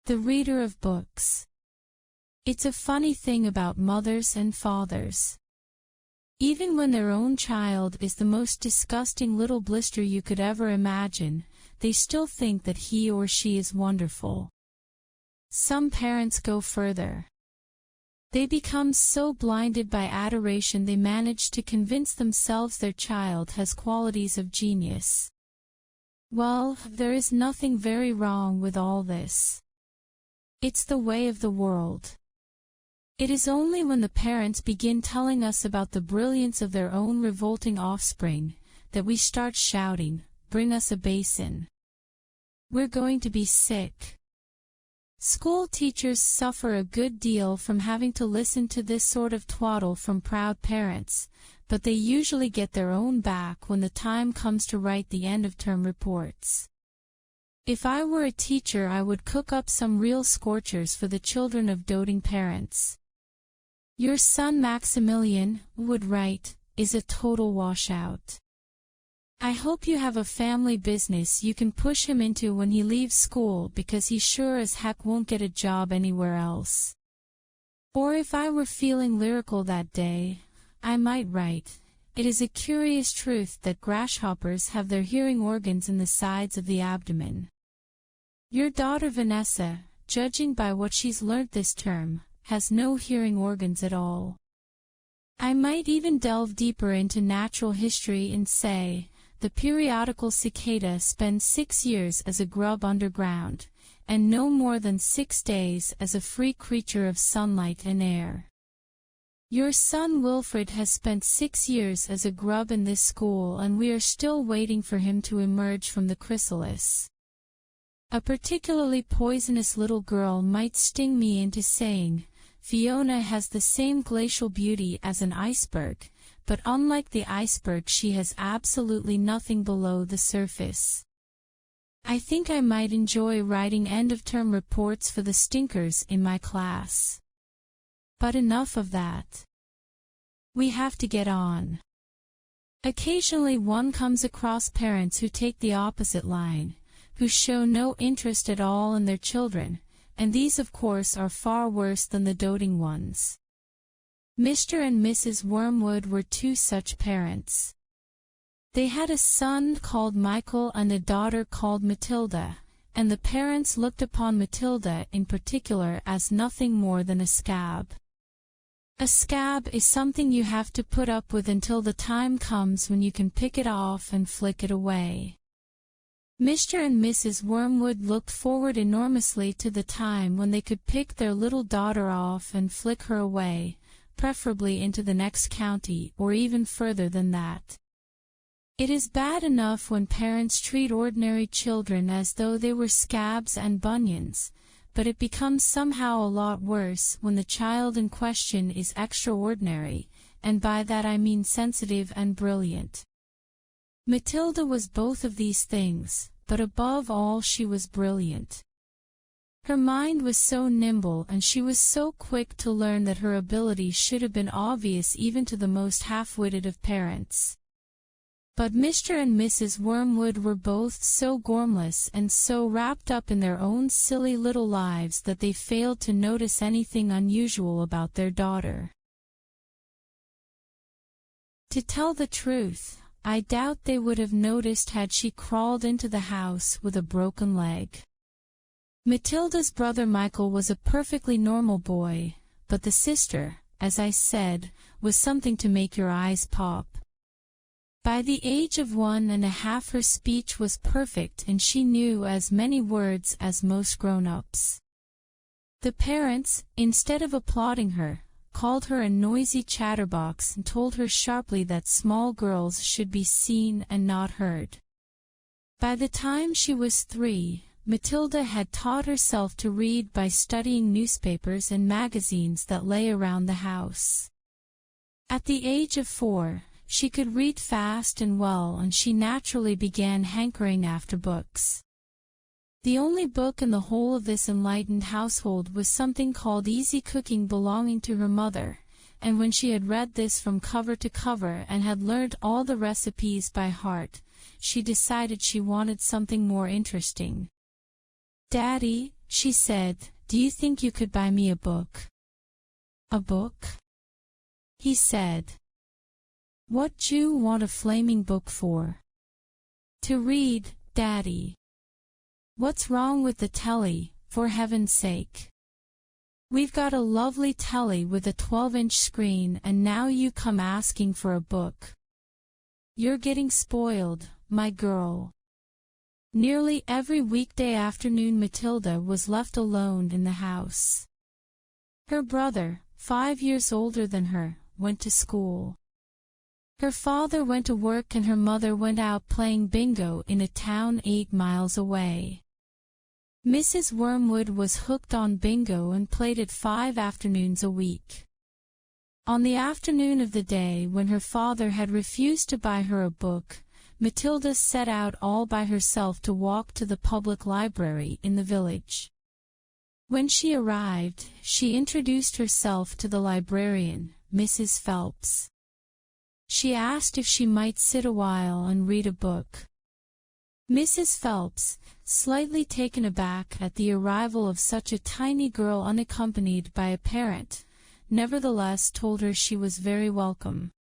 The reader of books. It's a funny thing about mothers and fathers. Even when their own child is the most disgusting little blister you could ever imagine, they still think that he or she is wonderful. Some parents go further. They become so blinded by adoration they manage to convince themselves their child has qualities of genius. Well, there is nothing very wrong with all this. It's the way of the world. It is only when the parents begin telling us about the brilliance of their own revolting offspring that we start shouting, "Bring us a basin. We're going to be sick." School teachers suffer a good deal from having to listen to this sort of twaddle from proud parents, but they usually get their own back when the time comes to write the end-of-term reports. If I were a teacher, I would cook up some real scorchers for the children of doting parents. "Your son Maximilian," would write, "is a total washout. I hope you have a family business you can push him into when he leaves school, because he sure as heck won't get a job anywhere else." Or if I were feeling lyrical that day, I might write, "It is a curious truth that grasshoppers have their hearing organs in the sides of the abdomen. Your daughter Vanessa, judging by what she's learnt this term, has no hearing organs at all." I might even delve deeper into natural history and say, the periodical cicada spends 6 years as a grub underground, and no more than 6 days as a free creature of sunlight and air. Your son Wilfred has spent 6 years as a grub in this school, and we are still waiting for him to emerge from the chrysalis. A particularly poisonous little girl might sting me into saying, "Fiona has the same glacial beauty as an iceberg, but unlike the iceberg she has absolutely nothing below the surface." I think I might enjoy writing end-of-term reports for the stinkers in my class. But enough of that. We have to get on. Occasionally one comes across parents who take the opposite line, who show no interest at all in their children, and these of course are far worse than the doting ones. Mr. and Mrs. Wormwood were 2 such parents. They had a son called Michael and a daughter called Matilda, and the parents looked upon Matilda in particular as nothing more than a scab. A scab is something you have to put up with until the time comes when you can pick it off and flick it away. Mr. and Mrs. Wormwood looked forward enormously to the time when they could pick their little daughter off and flick her away, preferably into the next county, or even further than that. It is bad enough when parents treat ordinary children as though they were scabs and bunions, but it becomes somehow a lot worse when the child in question is extraordinary, and by that I mean sensitive and brilliant. Matilda was both of these things, but above all she was brilliant. Her mind was so nimble, and she was so quick to learn that her ability should have been obvious even to the most half-witted of parents. But Mr. and Mrs. Wormwood were both so gormless and so wrapped up in their own silly little lives that they failed to notice anything unusual about their daughter. To tell the truth, I doubt they would have noticed had she crawled into the house with a broken leg. Matilda's brother Michael was a perfectly normal boy, but the sister, as I said, was something to make your eyes pop. By the age of 1½ her speech was perfect, and she knew as many words as most grown-ups. The parents, instead of applauding her, called her a noisy chatterbox and told her sharply that small girls should be seen and not heard. By the time she was 3, Matilda had taught herself to read by studying newspapers and magazines that lay around the house. At the age of 4, she could read fast and well, and she naturally began hankering after books. The only book in the whole of this enlightened household was something called Easy Cooking, belonging to her mother, and when she had read this from cover to cover and had learnt all the recipes by heart, she decided she wanted something more interesting. "Daddy," she said, "Do you think you could buy me a book?" "A book?" he said. "What you want a flaming book for?" "To read, Daddy." "What's wrong with the telly, for heaven's sake?" "We've got a lovely telly with a 12-inch screen and now you come asking for a book. You're getting spoiled, my girl." Nearly every weekday afternoon Matilda was left alone in the house. Her brother, 5 years older than her, went to school. Her father went to work and her mother went out playing bingo in a town 8 miles away. Mrs. Wormwood was hooked on bingo and played it 5 afternoons a week. On the afternoon of the day when her father had refused to buy her a book, Matilda set out all by herself to walk to the public library in the village. When she arrived, she introduced herself to the librarian, Mrs. Phelps. She asked if she might sit a while and read a book. Mrs. Phelps, slightly taken aback at the arrival of such a tiny girl unaccompanied by a parent, nevertheless told her she was very welcome.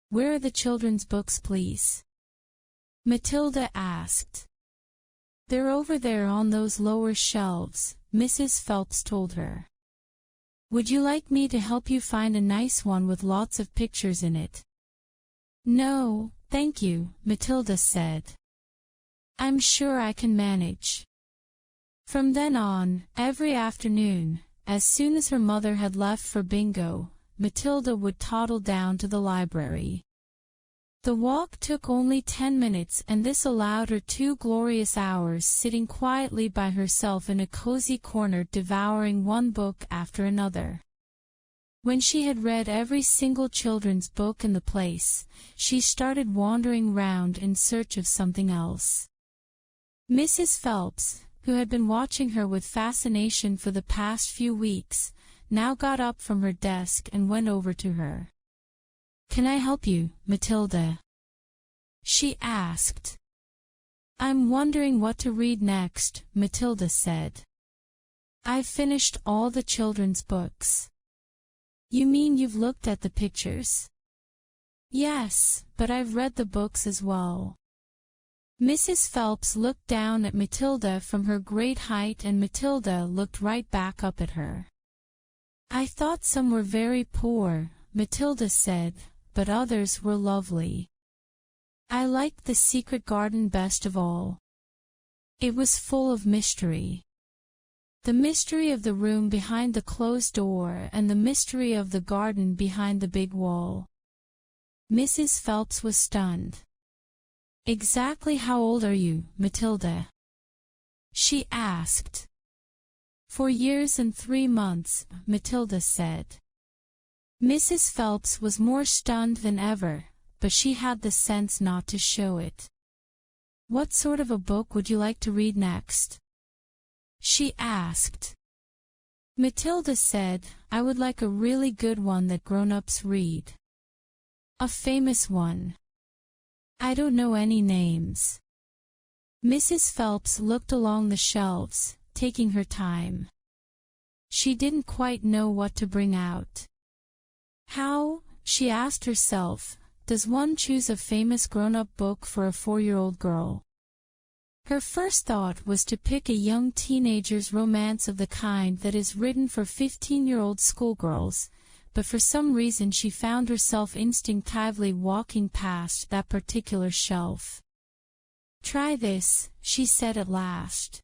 "Where are the children's books, please?" Matilda asked. "They're over there on those lower shelves," Mrs. Phelps told her. "Would you like me to help you find a nice one with lots of pictures in it?" "No, thank you," Matilda said. "I'm sure I can manage." From then on, every afternoon, as soon as her mother had left for bingo, Matilda would toddle down to the library. The walk took only 10 minutes and this allowed her 2 glorious hours sitting quietly by herself in a cozy corner devouring one book after another. When she had read every single children's book in the place, she started wandering round in search of something else. Mrs. Phelps, who had been watching her with fascination for the past few weeks, now got up from her desk and went over to her. "Can I help you, Matilda?" she asked. "I'm wondering what to read next," Matilda said. "I've finished all the children's books." "You mean you've looked at the pictures?" "Yes, but I've read the books as well." Mrs. Phelps looked down at Matilda from her great height and Matilda looked right back up at her. "I thought some were very poor," Matilda said, "but others were lovely. I liked The Secret Garden best of all. It was full of mystery. The mystery of the room behind the closed door and the mystery of the garden behind the big wall." Mrs. Phelps was stunned. "Exactly how old are you, Matilda?" she asked. 4 years and 3 months, Matilda said. Mrs. Phelps was more stunned than ever, but she had the sense not to show it. "What sort of a book would you like to read next?" she asked. Matilda said, "I would like a really good one that grown-ups read." "A famous one." "I don't know any names." Mrs. Phelps looked along the shelves, taking her time. She didn't quite know what to bring out. How, she asked herself, does one choose a famous grown-up book for a 4-year-old girl? Her first thought was to pick a young teenager's romance of the kind that is written for 15-year-old schoolgirls, but for some reason she found herself instinctively walking past that particular shelf. "Try this," she said at last.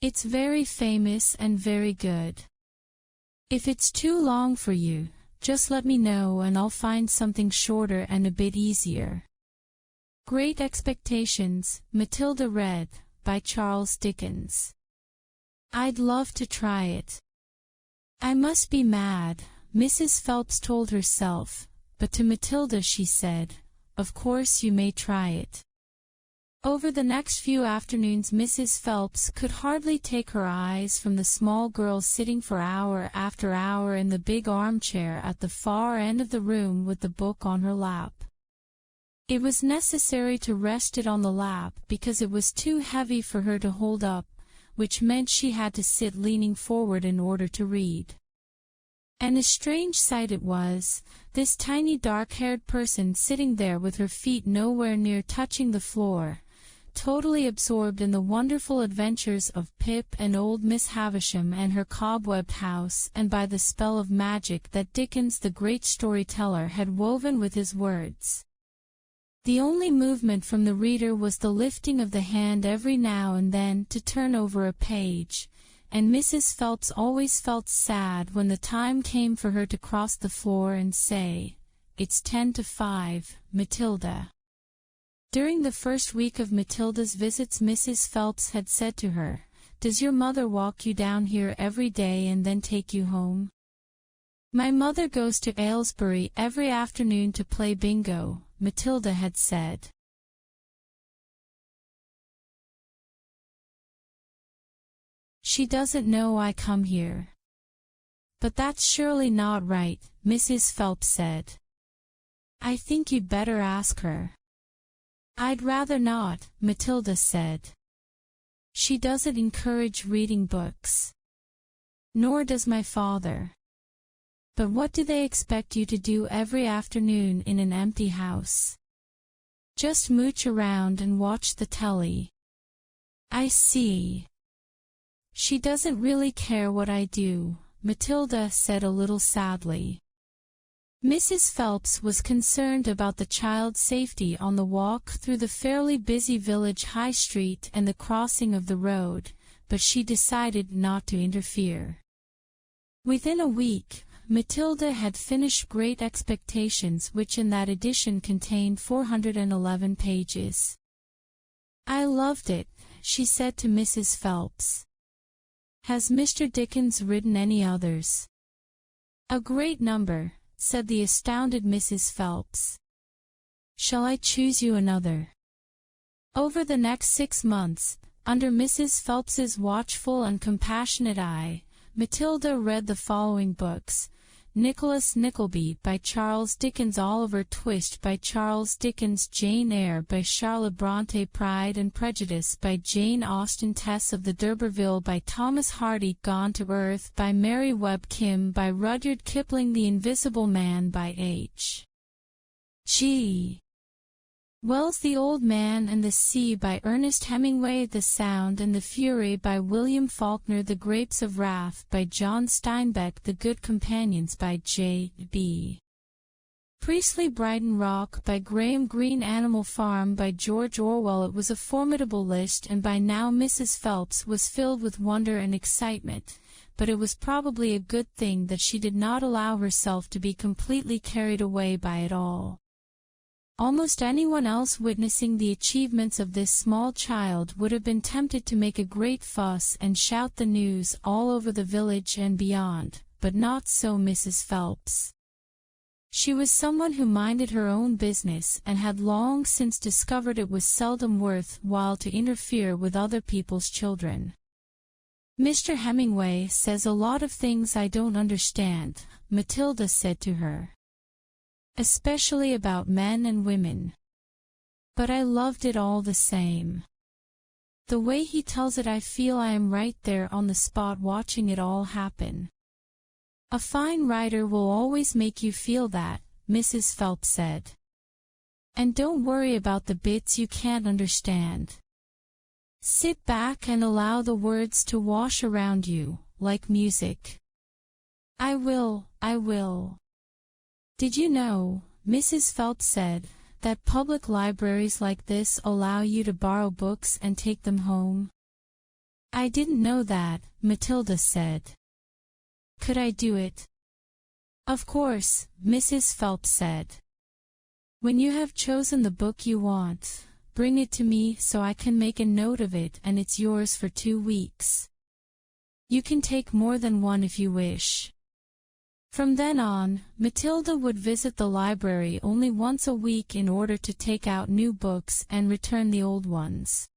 "It's very famous and very good. If it's too long for you, just let me know and I'll find something shorter and a bit easier." Great Expectations, Matilda read, by Charles Dickens. "I'd love to try it." "I must be mad," Mrs. Phelps told herself, but to Matilda she said, "Of course you may try it." Over the next few afternoons Mrs. Phelps could hardly take her eyes from the small girl sitting for hour after hour in the big armchair at the far end of the room with the book on her lap. It was necessary to rest it on the lap because it was too heavy for her to hold up, which meant she had to sit leaning forward in order to read. And a strange sight it was, this tiny dark-haired person sitting there with her feet nowhere near touching the floor, totally absorbed in the wonderful adventures of Pip and old Miss Havisham and her cobwebbed house, and by the spell of magic that Dickens the great storyteller had woven with his words. The only movement from the reader was the lifting of the hand every now and then to turn over a page, and Mrs. Phelps always felt sad when the time came for her to cross the floor and say, "It's 5, Matilda." During the first week of Matilda's visits, Mrs. Phelps had said to her, "Does your mother walk you down here every day and then take you home?" "My mother goes to Aylesbury every afternoon to play bingo," Matilda had said. "She doesn't know I come here." "But that's surely not right," Mrs. Phelps said. "I think you'd better ask her." "I'd rather not," Matilda said. "She doesn't encourage reading books. Nor does my father. But what do they expect you to do every afternoon in an empty house? Just mooch around and watch the telly." "I see. She doesn't really care what I do," Matilda said a little sadly. Mrs. Phelps was concerned about the child's safety on the walk through the fairly busy village high street and the crossing of the road, but she decided not to interfere. Within a week, Matilda had finished Great Expectations, which in that edition contained 411 pages. "I loved it," she said to Mrs. Phelps. "Has Mr. Dickens written any others?" "A great number," said the astounded Mrs. Phelps. "Shall I choose you another?" Over the next 6 months, under Mrs. Phelps's watchful and compassionate eye, Matilda read the following books: Nicholas Nickleby by Charles Dickens, Oliver Twist by Charles Dickens, Jane Eyre by Charlotte Brontë, Pride and Prejudice by Jane Austen, Tess of the d'Urberville by Thomas Hardy, Gone to Earth by Mary Webb Kim, by Rudyard Kipling, The Invisible Man by H. G. Wells, The Old Man and the Sea by Ernest Hemingway, The Sound and the Fury by William Faulkner, The Grapes of Wrath by John Steinbeck, The Good Companions by J.B. Priestley, Brighton Rock by Graham Greene, Animal Farm by George Orwell. It was a formidable list, and by now Mrs. Phelps was filled with wonder and excitement, but it was probably a good thing that she did not allow herself to be completely carried away by it all. Almost anyone else witnessing the achievements of this small child would have been tempted to make a great fuss and shout the news all over the village and beyond, but not so Mrs. Phelps. She was someone who minded her own business and had long since discovered it was seldom worth while to interfere with other people's children. "Mr. Hemingway says a lot of things I don't understand," Matilda said to her. "Especially about men and women. But I loved it all the same. The way he tells it, I feel I am right there on the spot watching it all happen." "A fine writer will always make you feel that," Mrs. Phelps said. "And don't worry about the bits you can't understand. Sit back and allow the words to wash around you, like music." I will. "Did you know," Mrs. Phelps said, "that public libraries like this allow you to borrow books and take them home?" "I didn't know that," Matilda said. "Could I do it?" "Of course," Mrs. Phelps said. "When you have chosen the book you want, bring it to me so I can make a note of it, and it's yours for 2 weeks. You can take more than one if you wish." From then on, Matilda would visit the library only once a week in order to take out new books and return the old ones.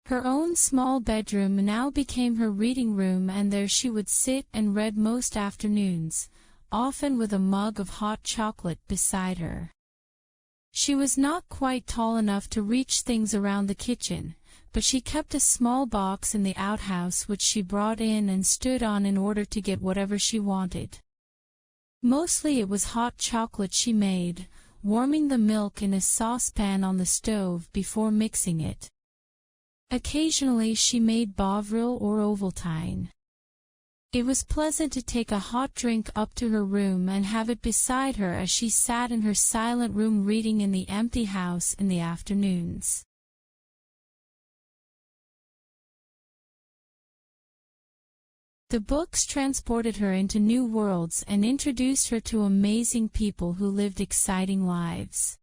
Her own small bedroom now became her reading room, and there she would sit and read most afternoons, often with a mug of hot chocolate beside her. She was not quite tall enough to reach things around the kitchen, but she kept a small box in the outhouse which she brought in and stood on in order to get whatever she wanted. Mostly it was hot chocolate she made, warming the milk in a saucepan on the stove before mixing it. Occasionally she made Bovril or Ovaltine. It was pleasant to take a hot drink up to her room and have it beside her as she sat in her silent room reading in the empty house in the afternoons. The books transported her into new worlds and introduced her to amazing people who lived exciting lives.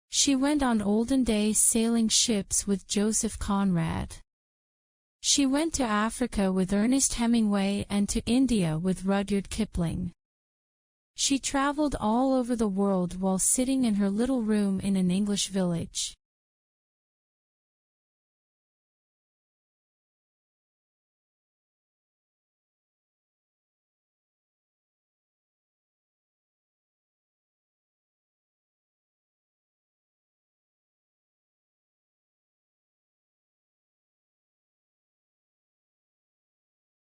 She went on olden-day sailing ships with Joseph Conrad. She went to Africa with Ernest Hemingway and to India with Rudyard Kipling. She traveled all over the world while sitting in her little room in an English village.